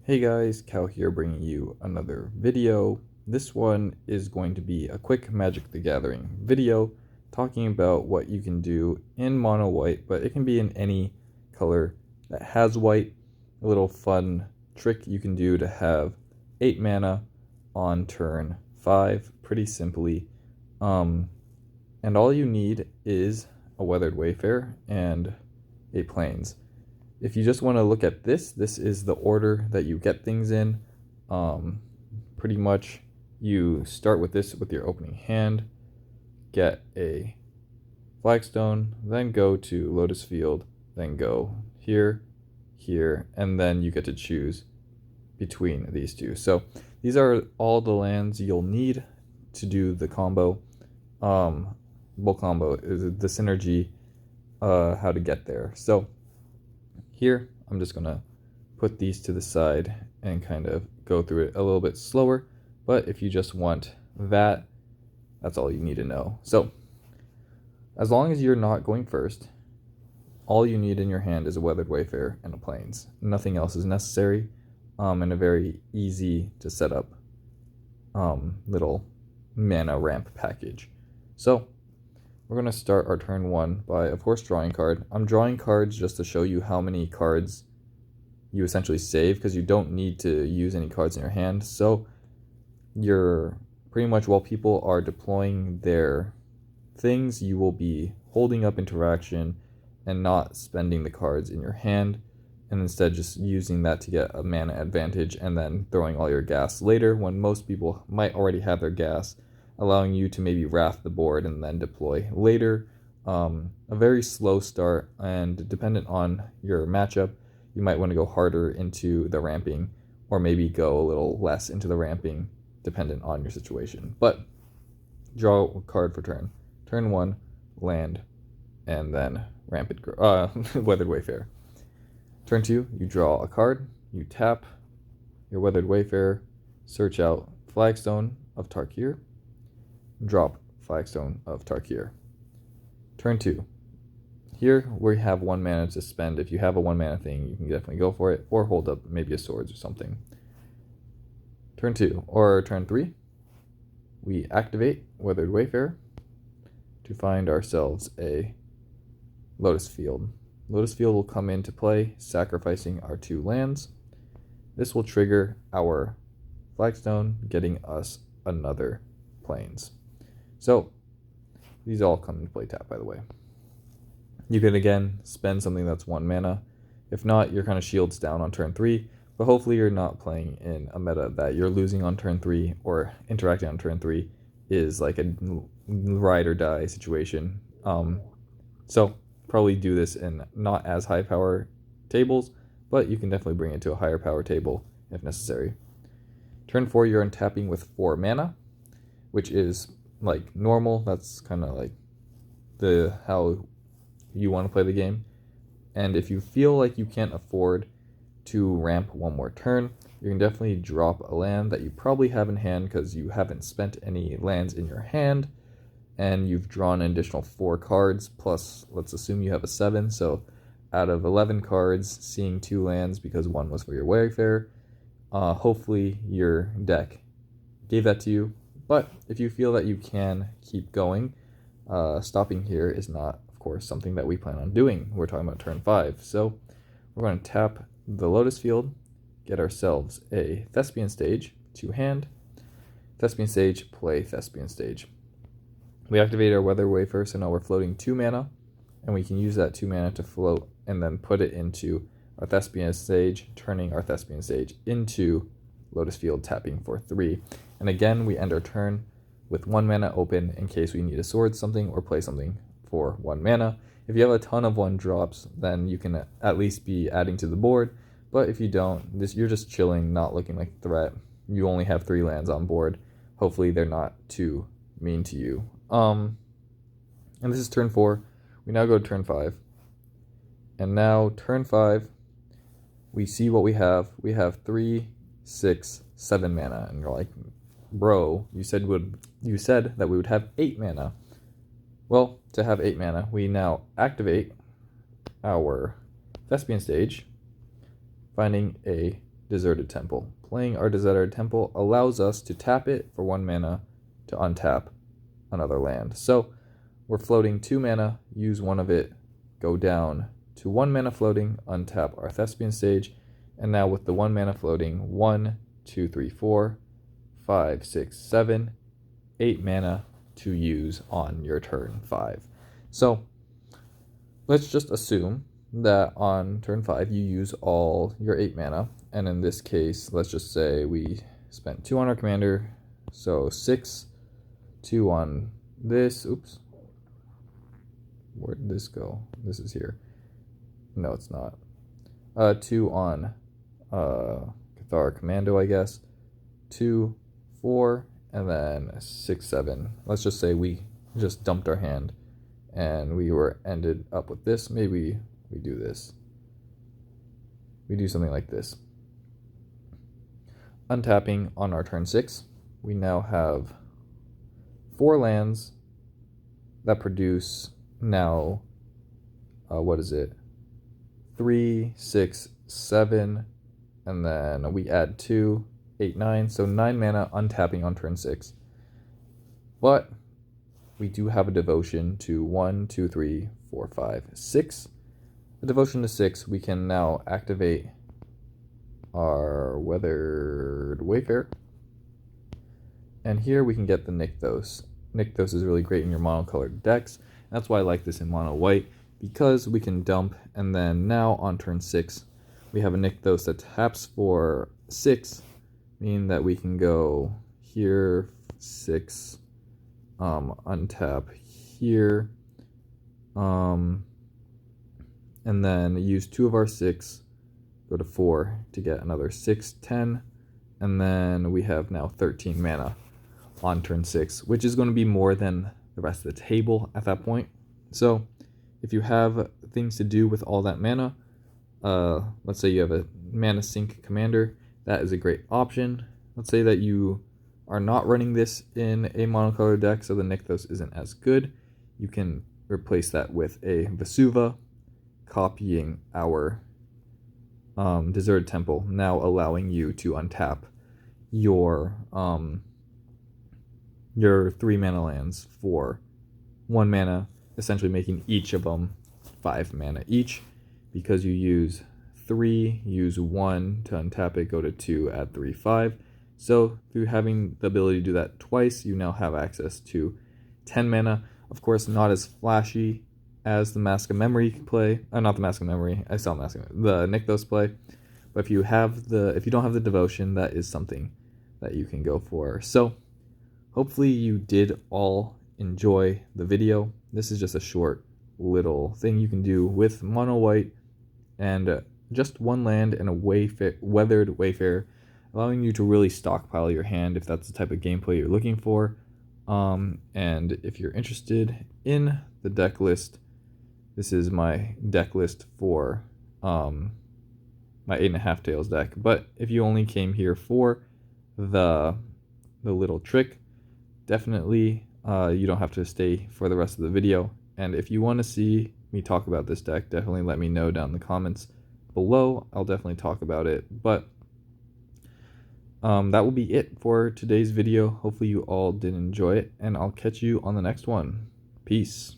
Hey guys, Cal here bringing you another video. This one is going to be a quick Magic the Gathering video talking about what you can do in mono white, but it can be in any color that has white. A little fun trick you can do to have 8 mana on turn 5, pretty simply. And all you need is a Weathered Wayfarer and 8 planes. If you just want to look at this is the order that you get things in. Pretty much you start with this with your opening hand, get a Flagstone, then go to Lotus Field, then go here, here, and then you get to choose between these two. So these are all the lands you'll need to do the combo. Bull combo is the synergy, how to get there. So here, I'm just going to put these to the side and kind of go through it a little bit slower. But if you just want that, that's all you need to know. So as long as you're not going first, all you need in your hand is a Weathered Wayfarer and a Plains. Nothing else is necessary, and a very easy to set up little mana ramp package. So we're going to start our turn 1 by, of course, drawing card. I'm drawing cards just to show you how many cards you essentially save, because you don't need to use any cards in your hand. So you're pretty much, while people are deploying their things, you will be holding up interaction and not spending the cards in your hand, and instead just using that to get a mana advantage and then throwing all your gas later when most people might already have their gas, allowing you to maybe wrath the board and then deploy later. A very slow start, and dependent on your matchup, you might want to go harder into the ramping, or maybe go a little less into the ramping, dependent on your situation. But draw a card for turn. Turn 1, land, and then Weathered Wayfarer. Turn 2, you draw a card, you tap your Weathered Wayfarer, search out Flagstone of Tarkir, drop Flagstone of Tarkir. Turn 2. Here we have 1 mana to spend. If you have a 1 mana thing, you can definitely go for it, or hold up maybe a swords or something. Turn 2, or turn 3, we activate Weathered Wayfarer to find ourselves a Lotus Field. Lotus Field will come into play, sacrificing our 2 lands. This will trigger our Flagstone, getting us another Plains. So these all come into play tap, by the way. You can again spend something that's 1 mana. If not, you're kind of shields down on turn 3, but hopefully you're not playing in a meta that you're losing on turn 3 or interacting on turn 3 is like a ride or die situation. So probably do this in not as high power tables, but you can definitely bring it to a higher power table if necessary. Turn 4, you're untapping with 4 mana, which is like normal. That's kind of like how you want to play the game. And if you feel like you can't afford to ramp 1 more turn, you can definitely drop a land that you probably have in hand because you haven't spent any lands in your hand, and you've drawn an additional 4 cards, plus let's assume you have a 7, so out of 11 cards, seeing 2 lands because 1 was for your Wayfarer. Hopefully your deck gave that to you. But if you feel that you can keep going, stopping here is not, of course, something that we plan on doing. We're talking about turn 5. So we're going to tap the Lotus Field, get ourselves a Thespian Stage to hand. Thespian Stage, play Thespian Stage. We activate our Weathered Wayfarer, so now we're floating 2 mana, and we can use that 2 mana to float and then put it into our Thespian Stage, turning our Thespian Stage into Lotus Field, tapping for 3. And again, we end our turn with 1 mana open in case we need to sword something or play something for 1 mana. If you have a ton of 1 drops, then you can at least be adding to the board. But if you don't, you're just chilling, not looking like a threat. You only have 3 lands on board. Hopefully they're not too mean to you. And this is turn 4. We now go to turn 5. And now turn 5, we see what we have. We have 3, 6, 7 mana, and you're like, bro, you said that we would have 8 mana. Well, to have 8 mana, we now activate our Thespian Stage, finding a Deserted Temple. Playing our Deserted Temple allows us to tap it for 1 mana to untap another land. So we're floating 2 mana, use 1 of it, go down to 1 mana floating, untap our Thespian Sage, and now with the 1 mana floating, 1, 2, 3, 4, 5, 6, 7, 8 mana to use on your turn 5. So let's just assume that on turn 5 you use all your 8 mana, and in this case, let's just say we spent 2 on our commander, so 6, 2 on this, oops, where did this go? This is here. No, it's not. 2 on Cathar Commando, I guess. 2, 4, and then 6, 7. Let's just say we just dumped our hand and we were ended up with this. Maybe we do this. We do something like this. Untapping on our turn 6, we now have 4 lands that produce now, what is it? 3, 6, 7, and then we add 2, 8, 9, so 9 mana untapping on turn 6. But we do have a devotion to 1, 2, 3, 4, 5, 6. The devotion to 6, we can now activate our Weathered Wayfarer. And here we can get the Nykthos. Nykthos is really great in your monocolored decks. That's why I like this in mono white, because we can dump, and then now on turn 6, we have a Nykthos that taps for 6, meaning that we can go here, 6, untap here, and then use 2 of our 6, go to 4 to get another 6, 10, and then we have now 13 mana on turn 6, which is going to be more than the rest of the table at that point. So if you have things to do with all that mana, let's say you have a mana sink commander, that is a great option. Let's say that you are not running this in a monocolored deck, so the Nykthos isn't as good. You can replace that with a Vesuva, copying our Deserted Temple, now allowing you to untap your 3 mana lands for 1 mana, essentially making each of them 5 mana each, because you use 3, use 1 to untap it, go to 2, add 3, 5. So through having the ability to do that twice, you now have access to 10 mana. Of course, not as flashy as the Mask of Memory play. Not the Mask of Memory. I saw Mask of Memory. The Nykthos play. But if you don't have the devotion, that is something that you can go for. So hopefully you did all enjoy the video. This is just a short little thing you can do with mono white and just 1 land and a Weathered Wayfarer, allowing you to really stockpile your hand if that's the type of gameplay you're looking for. And if you're interested in the deck list, this is my deck list for my 8.5 Tails deck. But if you only came here for the little trick, definitely you don't have to stay for the rest of the video. And if you want to see me talk about this deck, definitely let me know down in the comments below. I'll definitely talk about it. But that will be it for today's video. Hopefully you all did enjoy it, and I'll catch you on the next one. Peace.